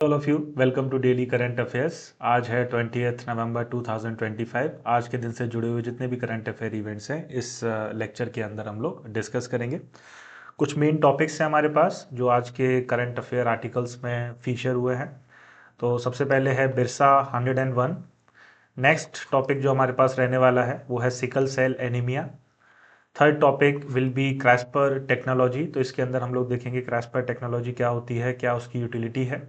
All of you welcome to daily current affairs. आज है 20 नवंबर 2025। आज के दिन से जुड़े हुए जितने भी करंट अफेयर इवेंट्स हैं इस लेक्चर के अंदर हम लोग डिस्कस करेंगे। कुछ मेन टॉपिक्स हैं हमारे पास जो आज के करंट अफेयर आर्टिकल्स में फीचर हुए हैं। तो सबसे पहले है बिरसा 101। नेक्स्ट टॉपिक जो हमारे पास रहने वाला है वो है sickle cell anaemia. Third topic will be CRISPR technology. तो इसके अंदर हम लोग देखेंगे क्रैस्पर टेक्नोलॉजी क्या होती है, क्या उसकी यूटिलिटी है।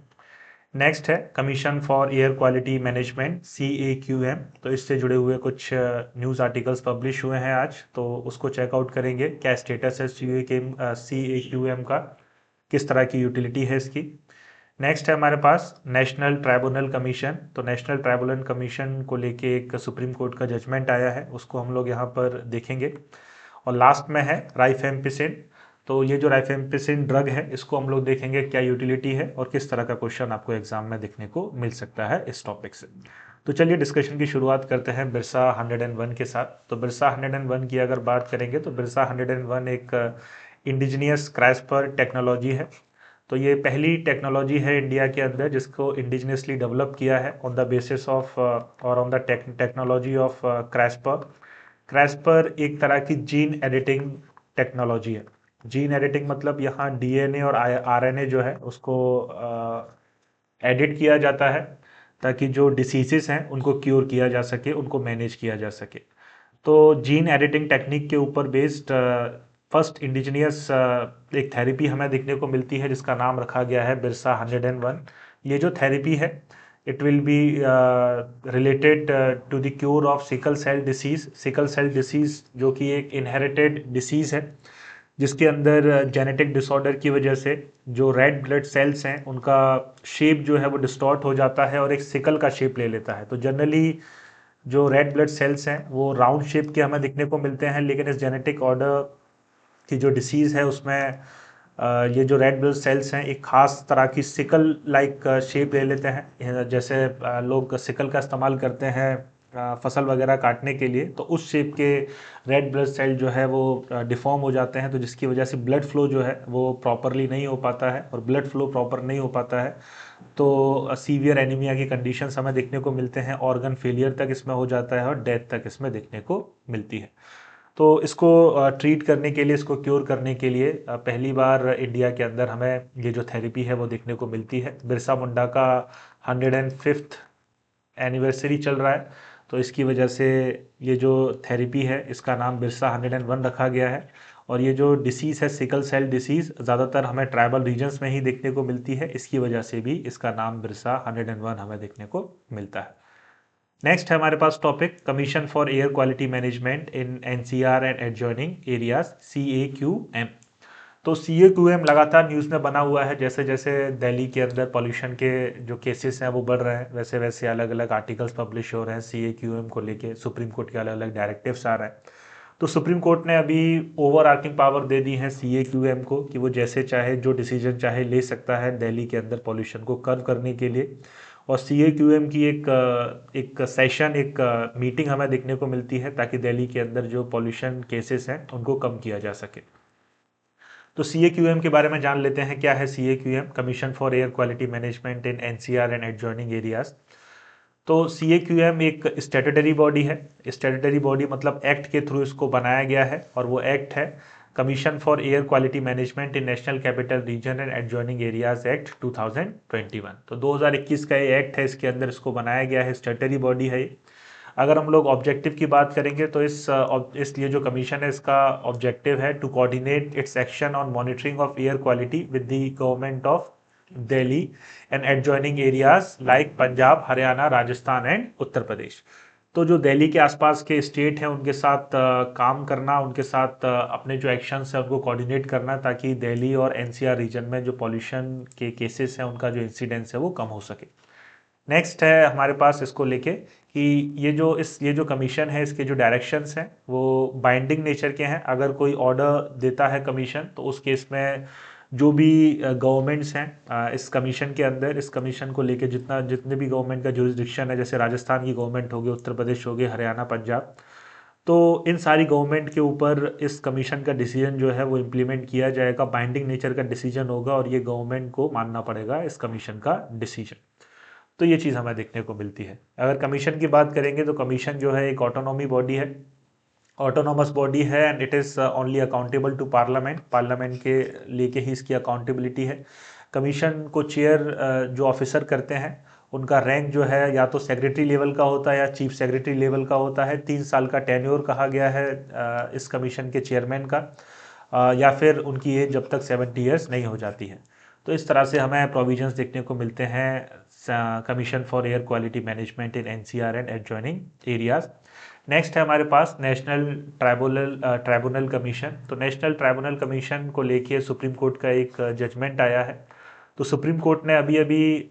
नेक्स्ट है commission for air quality management CAQM। तो इससे जुड़े हुए कुछ न्यूज़ आर्टिकल्स पब्लिश हुए हैं आज, तो उसको चेकआउट करेंगे क्या स्टेटस है CAQM का, किस तरह की यूटिलिटी है इसकी। नेक्स्ट है हमारे पास नेशनल ट्राइब्यूनल कमीशन। तो नेशनल ट्राइब्यूनल कमीशन को लेके एक सुप्रीम कोर्ट का जजमेंट आया है, उसको हम लोग यहाँ पर देखेंगे। और लास्ट में है राइफेम्पिसिन। तो ये जो राइफेम्पिसिन ड्रग है इसको हम लोग देखेंगे क्या यूटिलिटी है और किस तरह का क्वेश्चन आपको एग्जाम में देखने को मिल सकता है इस टॉपिक से। तो चलिए डिस्कशन की शुरुआत करते हैं बिरसा 101 के साथ। तो बिरसा 101 की अगर बात करेंगे तो बिरसा 101 एक इंडिजिनियस क्रैस्पर टेक्नोलॉजी है। तो ये पहली टेक्नोलॉजी है इंडिया के अंदर जिसको इंडिजिनियसली डेवलप किया है ऑन द बेसिस ऑफ और ऑन द टेक्नोलॉजी ऑफ क्रैस्पर। क्रैस्पर एक तरह की जीन एडिटिंग टेक्नोलॉजी है। जीन एडिटिंग मतलब यहाँ DNA और RNA जो है उसको एडिट किया जाता है ताकि जो डिसीजेस हैं उनको क्योर किया जा सके, उनको मैनेज किया जा सके। तो जीन एडिटिंग टेक्निक के ऊपर बेस्ड फर्स्ट इंडिजिनियस एक थेरेपी हमें देखने को मिलती है जिसका नाम रखा गया है बिरसा 101। ये जो थेरेपी है it will be related to the cure of sickle cell disease. Sickle cell disease जो कि एक इनहेरिटेड डिसीज है जिसके अंदर जेनेटिक डिसऑर्डर की वजह से जो रेड ब्लड सेल्स हैं उनका शेप जो है वो डिस्टॉर्ट हो जाता है और एक सिकल का शेप ले लेता है। तो जनरली जो रेड ब्लड सेल्स हैं वो राउंड शेप के हमें दिखने को मिलते हैं, लेकिन इस जेनेटिक ऑर्डर की जो डिसीज़ है उसमें ये जो रेड ब्लड सेल्स हैं एक खास तरह की सिकल लाइक शेप ले लेते हैं। जैसे लोग सिकल का इस्तेमाल करते हैं फसल वगैरह काटने के लिए, तो उस शेप के रेड ब्लड सेल जो है वो डिफॉर्म हो जाते हैं, तो जिसकी वजह से ब्लड फ्लो जो है वो प्रॉपरली नहीं हो पाता है। और ब्लड फ्लो प्रॉपर नहीं हो पाता है तो सीवियर एनीमिया की कंडीशंस हमें देखने को मिलते हैं, ऑर्गन फेलियर तक इसमें हो जाता है और डेथ तक इसमें देखने को मिलती है। तो इसको ट्रीट करने के लिए, इसको क्योर करने के लिए पहली बार इंडिया के अंदर हमें ये जो थेरेपी है वो देखने को मिलती है। बिरसा मुंडा का 105th एनिवर्सरी चल रहा है, तो इसकी वजह से ये जो थेरेपी है इसका नाम बिरसा 101 रखा गया है। और ये जो डिसीज़ है सिकल सेल डिसीज़ ज़्यादातर हमें ट्राइबल रीजन्स में ही देखने को मिलती है, इसकी वजह से भी इसका नाम बिरसा 101 हमें देखने को मिलता है। नेक्स्ट है हमारे पास topic commission for air quality management in NCR and adjoining areas CAQM। तो CAQM लगातार न्यूज़ में बना हुआ है। जैसे जैसे दिल्ली के अंदर पॉल्यूशन के जो केसेस हैं वो बढ़ रहे हैं, वैसे वैसे अलग अलग आर्टिकल्स पब्लिश हो रहे हैं CAQM को लेके। सुप्रीम कोर्ट के अलग अलग डायरेक्टिव्स आ रहे हैं। तो सुप्रीम कोर्ट ने अभी ओवर आर्किंग पावर दे दी है CAQM को कि वो जैसे चाहे जो डिसीजन चाहे ले सकता है दिल्ली के अंदर पॉल्यूशन को कर्व करने के लिए। और CAQM की एक सेशन, एक मीटिंग हमें देखने को मिलती है ताकि दिल्ली के अंदर जो पॉल्यूशन केसेस हैं उनको कम किया जा सके। तो CAQM के बारे में जान लेते हैं क्या है CAQM, commission for air quality management in NCR and adjoining areas. तो CAQM एक स्टैट्यूटरी बॉडी है। स्टैट्यूटरी बॉडी मतलब एक्ट के थ्रू इसको बनाया गया है, और वो एक्ट है commission for air quality management in national capital region and adjoining areas act 2021। तो 2021 का ये एक्ट है, इसके अंदर इसको बनाया गया है, स्टैट्यूटरी बॉडी है ये। अगर हम लोग ऑब्जेक्टिव की बात करेंगे तो इस ये जो कमीशन है इसका ऑब्जेक्टिव है to coordinate its action on monitoring of air quality with the government of Delhi and adjoining areas like Punjab, Haryana, Rajasthan and Uttar Pradesh. तो जो दिल्ली के आसपास के स्टेट हैं उनके साथ काम करना, उनके साथ अपने जो एक्शंस हैं उनको कोऑर्डिनेट करना ताकि दिल्ली और NCR रीजन में जो पॉल्यूशन के केसेस हैं उनका जो इंसिडेंस है वो कम हो सके। नेक्स्ट है हमारे पास इसको लेके कि ये जो कमीशन है इसके जो डायरेक्शंस हैं वो बाइंडिंग नेचर के हैं। अगर कोई ऑर्डर देता है कमीशन तो उस केस में जो भी गवर्नमेंट्स हैं इस कमीशन के अंदर, इस कमीशन को लेके जितने भी गवर्नमेंट का जुरिस्डिक्शन है, जैसे राजस्थान की गवर्नमेंट होगी, उत्तर प्रदेश होगी, हरियाणा, पंजाब, तो इन सारी गवर्नमेंट के ऊपर इस कमीशन का डिसीजन जो है वो इम्प्लीमेंट किया जाएगा, बाइंडिंग नेचर का डिसीजन होगा और ये गवर्नमेंट को मानना पड़ेगा इस कमीशन का डिसीजन। तो ये चीज़ हमें देखने को मिलती है। अगर कमीशन की बात करेंगे तो कमीशन जो है एक ऑटोनॉमी बॉडी है, ऑटोनोमस बॉडी है and it is only accountable to parliament, parliament के लेके ही इसकी अकाउंटेबिलिटी है। कमीशन को चेयर जो ऑफिसर करते हैं उनका रैंक जो है या तो सेक्रेटरी लेवल का होता है या चीफ सेक्रेटरी लेवल का होता है। 3 साल का टेन्योर कहा गया है इस कमीशन के चेयरमैन का, या फिर उनकी एज जब तक 70 ईयर्स नहीं हो जाती है। तो इस तरह से हमें प्रोविजंस देखने को मिलते हैं commission for air quality management in NCR and adjoining areas. Next है हमारे पास नेशनल ट्राइब्यूनल कमीशन। तो नेशनल ट्राइब्यूनल कमीशन को लेके सुप्रीम कोर्ट का एक जजमेंट आया है। तो सुप्रीम कोर्ट ने अभी अभी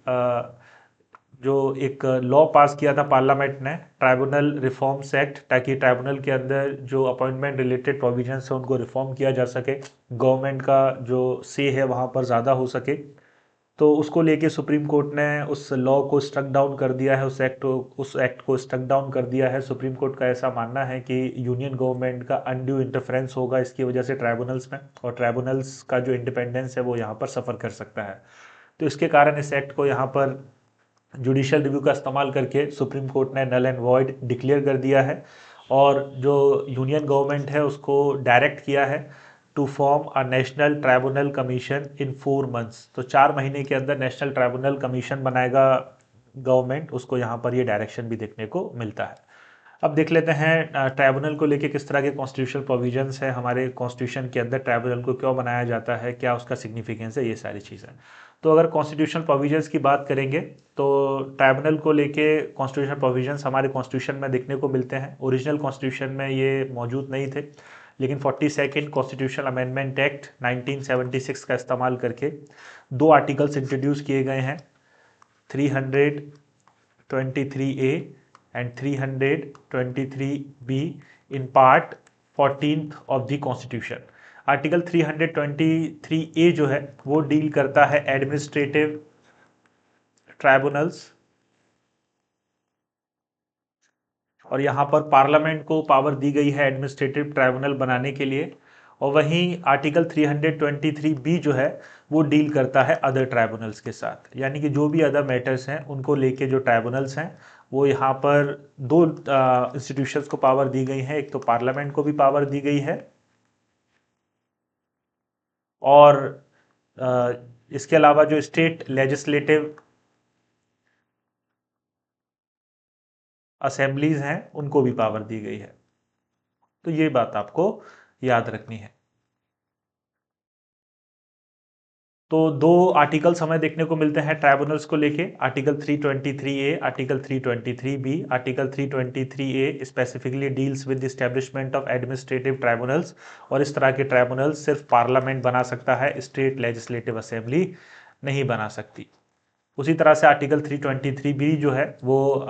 जो एक लॉ पास किया था पार्लियामेंट ने, ट्राइब्यूनल रिफॉर्म्स एक्ट, ताकि ट्राइब्यूनल के अंदर जो अपॉइंटमेंट रिलेटेड प्रोविजंस है उनको रिफॉर्म किया जा सके, गवर्नमेंट का जो से है वहाँ पर ज़्यादा हो सके। तो उसको लेके सुप्रीम कोर्ट ने उस लॉ को स्ट्रक डाउन कर दिया है, उस एक्ट को स्ट्रक डाउन कर दिया है। सुप्रीम कोर्ट का ऐसा मानना है कि यूनियन गवर्नमेंट का अनड्यू इंटरफेरेंस होगा इसकी वजह से ट्राइब्यूनल्स में, और ट्राइब्यूनल्स का जो इंडिपेंडेंस है वो यहाँ पर सफ़र कर सकता है। तो इसके कारण इस एक्ट को यहाँ पर जुडिशियल रिव्यू का इस्तेमाल करके सुप्रीम कोर्ट ने नल एंड वॉइड डिक्लेयर कर दिया है, और जो यूनियन गवर्नमेंट है उसको डायरेक्ट किया है to form a national tribunal commission in 4 months. तो 4 महीने के अंदर नेशनल ट्राइब्यूनल कमीशन बनाएगा गवर्नमेंट, उसको यहाँ पर ये डायरेक्शन भी देखने को मिलता है। अब देख लेते हैं ट्राइब्यूनल को लेके किस तरह के कॉन्स्टिट्यूशनल प्रोविजंस है हमारे कॉन्स्टिट्यूशन के अंदर, ट्राइब्यूनल को क्यों बनाया जाता है, क्या उसका सिग्निफिकेंस है, ये सारी चीज़ें। तो अगर कॉन्स्टिट्यूशनल प्रोविजंस की बात करेंगे तो ट्राइब्यूनल को लेके कॉन्स्टिट्यूशनल प्रोविजंस हमारे कॉन्स्टिट्यूशन में देखने को मिलते हैं। ओरिजिनल कॉन्स्टिट्यूशन में ये मौजूद नहीं थे, लेकिन 42nd कॉन्स्टिट्यूशनल अमेंडमेंट एक्ट 1976 का इस्तेमाल करके 2 आर्टिकल्स इंट्रोड्यूस किए गए हैं, 323A and 323B in part 14th of the Constitution। Article 323A जो है वो डील करता है एडमिनिस्ट्रेटिव ट्राइब्यूनल्स, और यहाँ पर पार्लियामेंट को पावर दी गई है एडमिनिस्ट्रेटिव ट्राइब्यूनल बनाने के लिए। और वहीं आर्टिकल 323B जो है वो डील करता है अदर ट्राइब्यूनल्स के साथ, यानी कि जो भी अदर मैटर्स हैं उनको लेके जो ट्राइब्यूनल्स हैं वो यहाँ पर 2 इंस्टीट्यूशंस को पावर दी गई है। एक तो पार्लियामेंट को भी पावर दी गई है, और इसके अलावा जो स्टेट लेजिस्लेटिव असेंबलीज हैं उनको भी पावर दी गई है। तो ये बात आपको याद रखनी है। तो 2 आर्टिकल्स हमें देखने को मिलते हैं ट्राइब्यूनल्स को लेके, article 323A, article 323B। Article 323A specifically deals with the establishment of administrative tribunals, और इस तरह के ट्राइब्यूनल्स सिर्फ पार्लियामेंट बना सकता है, स्टेट लेजिस्लेटिव असेंबली नहीं बना सकती। उसी तरह से आर्टिकल 323B जो है वो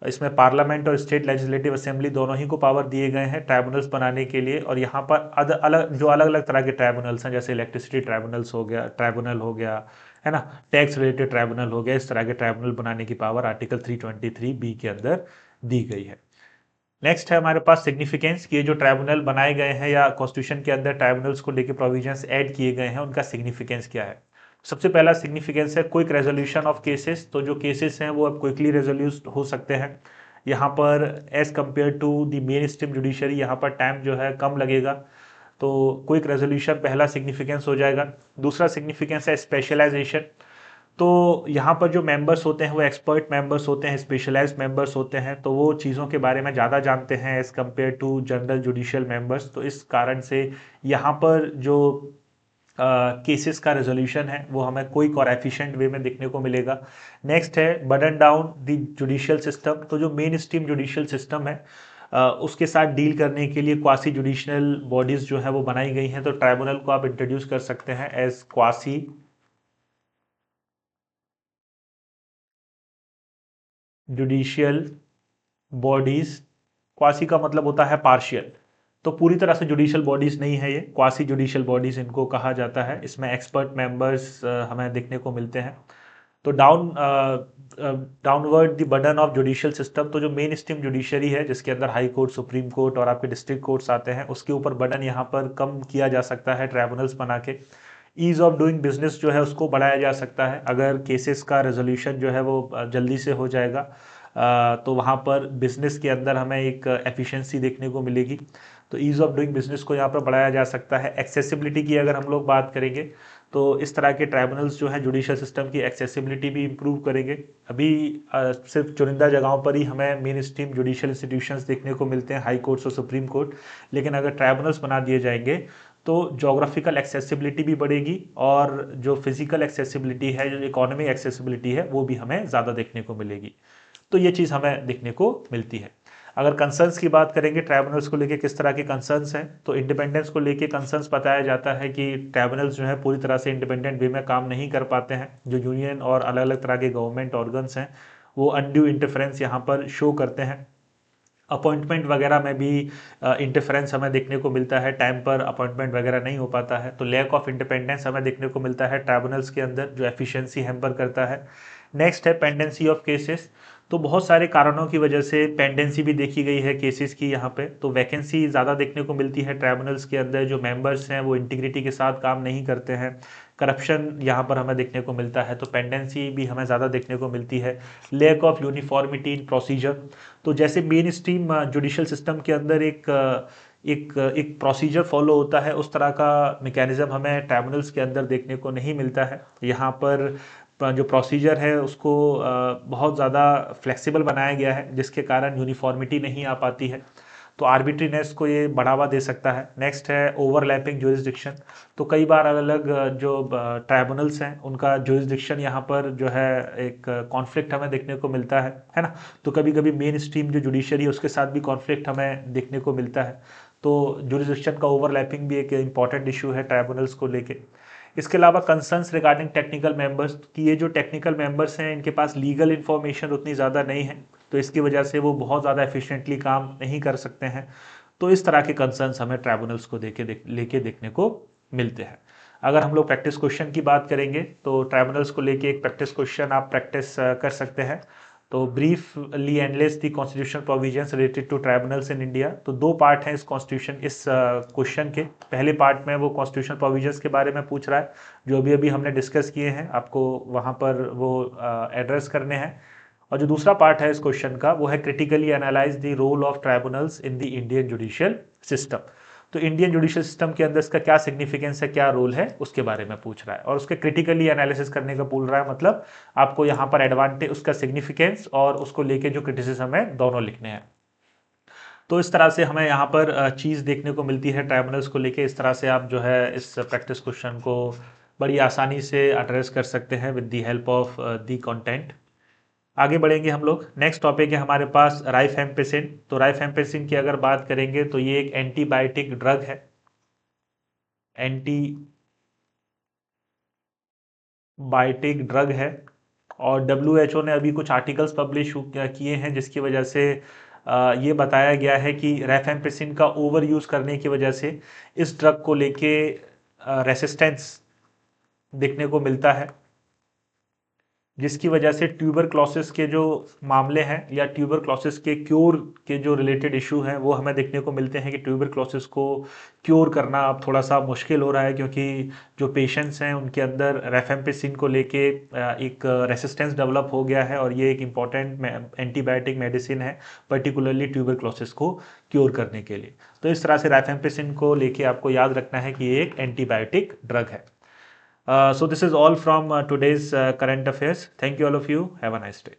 इसमें पार्लियामेंट और स्टेट लेजिस्लेटिव असेंबली दोनों ही को पावर दिए गए हैं ट्राइब्यूनल्स बनाने के लिए। और यहाँ पर अलग अलग तरह के ट्राइब्यूनल्स हैं, जैसे इलेक्ट्रिसिटी ट्राइब्यूनल हो गया है ना, टैक्स रिलेटेड ट्राइब्यूनल हो गया, इस तरह के ट्राइब्यूनल बनाने की पावर आर्टिकल 323B के अंदर दी गई है। नेक्स्ट है हमारे पास सिग्निफिकेंस, कि ये जो ट्राइब्यूनल बनाए गए हैं या कॉन्स्टिट्यूशन के अंदर ट्राइब्यूनल्स को लेकर प्रोविजंस ऐड किए गए हैं, उनका सिग्निफिकेंस क्या है। सबसे पहला सिग्निफिकेंस है क्विक रेजोल्यूशन ऑफ केसेस। तो जो केसेस हैं वो अब क्विकली रेजोल्यूट हो सकते हैं। यहाँ पर as compare to the mainstream judiciary यहाँ पर टाइम जो है कम लगेगा, तो क्विक रेजोल्यूशन पहला सिग्निफिकेंस हो जाएगा। दूसरा सिग्निफिकेंस है स्पेशलाइजेशन। तो यहाँ पर जो मेंबर्स होते हैं वो एक्सपर्ट मेंबर्स होते हैं, स्पेशलाइज्ड मेंबर्स होते हैं, तो वो चीज़ों के बारे में ज़्यादा जानते हैं as compare to general judicial members. तो इस कारण से यहाँ पर जो केसेस का रेजोल्यूशन है वो हमें क्विक और एफिशिएंट वे में देखने को मिलेगा। नेक्स्ट है burden down the judicial system. तो जो मेन स्ट्रीम जुडिशियल सिस्टम है उसके साथ डील करने के लिए क्वासी जुडिशियल बॉडीज़ जो है वो बनाई गई हैं। तो ट्राइब्यूनल को आप इंट्रोड्यूस कर सकते हैं as quasi judicial bodies. Quasi का मतलब होता है पार्शियल, तो पूरी तरह से जुडिशियल बॉडीज नहीं है ये, क्वासी जुडिशियल बॉडीज इनको कहा जाता है। इसमें एक्सपर्ट मेंबर्स हमें देखने को मिलते हैं। तो downward the burden of judicial system, तो जो मेन स्ट्रीम जुडिशरी है जिसके अंदर हाई कोर्ट, सुप्रीम कोर्ट और आपके डिस्ट्रिक्ट कोर्ट्स आते हैं, उसके ऊपर बर्डन यहाँ पर कम किया जा सकता है ट्राइब्यूनल्स बना के। ईज ऑफ डूइंग बिजनेस जो है उसको बढ़ाया जा सकता है, अगर केसेस का रेजोल्यूशन जो है वो जल्दी से हो जाएगा तो वहाँ पर बिजनेस के अंदर हमें एक एफिशिएंसी देखने को मिलेगी। तो ईज ऑफ डूइंग बिजनेस को यहाँ पर बढ़ाया जा सकता है। एक्सेसिबिलिटी की अगर हम लोग बात करेंगे तो इस तरह के ट्राइब्यूनल्स जो हैं जुडिशियल सिस्टम की एक्सेसिबिलिटी भी इम्प्रूव करेंगे। अभी सिर्फ चुनिंदा जगहों पर ही हमें मेन स्ट्रीम जुडिशियल इंस्टीट्यूशंस देखने को मिलते हैं, हाई कोर्ट्स और सुप्रीम कोर्ट, लेकिन अगर ट्राइब्यूनल्स बना दिए जाएंगे तो जोग्राफिकल एक्सेसिबिलिटी भी बढ़ेगी और जो फिजिकल एक्सेसिबिलिटी है, जो इकोनॉमिक एक्सेसिबिलिटी है, वो भी हमें ज़्यादा देखने को मिलेगी। तो ये चीज़ हमें देखने को मिलती है। अगर कंसर्न्स की बात करेंगे ट्राइब्यूनल्स को लेके किस तरह के कंसर्न्स हैं, तो इंडिपेंडेंस को लेके कंसर्न्स बताया जाता है कि ट्राइब्यूनल्स जो है पूरी तरह से इंडिपेंडेंट वे में काम नहीं कर पाते हैं। जो यूनियन और अलग अलग तरह के गवर्नमेंट ऑर्गन्स हैं वो अनड्यू इंटरफेरेंस यहाँ पर शो करते हैं। अपॉइंटमेंट वगैरह में भी इंटरफेरेंस हमें देखने को मिलता है, टाइम पर अपॉइंटमेंट वगैरह नहीं हो पाता है, तो लैक ऑफ इंडिपेंडेंस हमें देखने को मिलता है ट्राइब्यूनल्स के अंदर, जो एफिशिएंसी हैम्पर करता है। नेक्स्ट है पेंडेंसी ऑफ केसेस, तो बहुत सारे कारणों की वजह से पेंडेंसी भी देखी गई है केसेस की यहाँ पे। तो वैकेंसी ज़्यादा देखने को मिलती है ट्राइब्यूनल्स के अंदर, जो मेंबर्स हैं वो इंटीग्रिटी के साथ काम नहीं करते हैं, करप्शन यहाँ पर हमें देखने को मिलता है, तो पेंडेंसी भी हमें ज़्यादा देखने को मिलती है। Lack of uniformity in procedure, तो जैसे मेन स्ट्रीम जुडिशियल सिस्टम के अंदर एक प्रोसीजर फॉलो होता है, उस तरह का मैकेनिज्म हमें ट्राइब्यूनल्स के अंदर देखने को नहीं मिलता है। यहाँ पर जो प्रोसीजर है उसको बहुत ज़्यादा फ्लेक्सिबल बनाया गया है, जिसके कारण यूनिफॉर्मिटी नहीं आ पाती है, तो आर्बिट्रीनेस को ये बढ़ावा दे सकता है। नेक्स्ट है ओवरलैपिंग जुरिस्डिक्शन, तो कई बार अलग अलग जो ट्राइब्यूनल्स हैं उनका जुरिस्डिक्शन यहाँ पर जो है एक कॉन्फ्लिक्ट हमें देखने को मिलता है ना। तो कभी कभी मेन स्ट्रीम जो जुडिशरी है उसके साथ भी कॉन्फ्लिक्ट हमें देखने को मिलता है, तो जुरिस्डिक्शन का ओवरलैपिंग भी एक इंपॉर्टेंट इशू है ट्राइब्यूनल्स को लेके। इसके अलावा कंसर्न्स रिगार्डिंग टेक्निकल मेंबर्स, कि ये जो टेक्निकल मेंबर्स हैं इनके पास लीगल इन्फॉर्मेशन उतनी ज़्यादा नहीं है, तो इसकी वजह से वो बहुत ज़्यादा एफिशिएंटली काम नहीं कर सकते हैं। तो इस तरह के कंसर्न्स हमें ट्राइब्यूनल्स को लेके देखने को मिलते हैं। अगर हम लोग प्रैक्टिस क्वेश्चन की बात करेंगे तो ट्राइब्यूनल्स को लेके एक प्रैक्टिस क्वेश्चन आप प्रैक्टिस कर सकते हैं। तो briefly analyse the constitutional provisions related to tribunals in India, तो दो पार्ट हैं इस कॉन्स्टिट्यूशन इस क्वेश्चन के। पहले पार्ट में वो कॉन्स्टिट्यूशनल प्रोविजंस के बारे में पूछ रहा है, जो अभी अभी हमने डिस्कस किए हैं, आपको वहाँ पर वो एड्रेस करने हैं। और जो दूसरा पार्ट है इस क्वेश्चन का वो है critically analyse the role of tribunals in the Indian judicial system, तो इंडियन जुडिशियल सिस्टम के अंदर इसका क्या सिग्निफिकेंस है, क्या रोल है, उसके बारे में पूछ रहा है। और उसके क्रिटिकली एनालिसिस करने का बोल रहा है, मतलब आपको यहाँ पर एडवांटेज, उसका सिग्निफिकेंस और उसको लेके जो क्रिटिसिज्म है दोनों लिखने हैं। तो इस तरह से हमें यहाँ पर चीज़ देखने को मिलती है ट्राइब्यूनल्स को लेके। इस तरह से आप जो है इस प्रैक्टिस क्वेश्चन को बड़ी आसानी से एड्रेस कर सकते हैं with the help of the content. आगे बढ़ेंगे हम लोग। नेक्स्ट टॉपिक है हमारे पास राइफेम्पिसिन। तो राइफेम्पिसिन की अगर बात करेंगे तो ये एक एंटीबायोटिक ड्रग है, एंटीबायोटिक ड्रग है। और WHO ने अभी कुछ आर्टिकल्स पब्लिश किए हैं जिसकी वजह से ये बताया गया है कि राइफेम्पिसिन का ओवर यूज़ करने की वजह से इस ड्रग को लेके रेसिस्टेंस देखने को मिलता है, जिसकी वजह से ट्यूबरक्लोसिस के जो मामले हैं या ट्यूबरक्लोसिस के क्योर के जो रिलेटेड इशू हैं वो हमें देखने को मिलते हैं कि ट्यूबरक्लोसिस को क्योर करना अब थोड़ा सा मुश्किल हो रहा है, क्योंकि जो पेशेंट्स हैं उनके अंदर राइफेम्पिसिन को लेके एक रेसिस्टेंस डेवलप हो गया है, और ये एक इम्पॉर्टेंट एंटीबायोटिक मेडिसिन है पर्टिकुलरली ट्यूबरक्लोसिस को क्योर करने के लिए। तो इस तरह से राइफेम्पिसिन को लेके आपको याद रखना है कि ये एक एंटीबायोटिक ड्रग है। So this is all from today's current affairs. Thank you all of you. Have a nice day.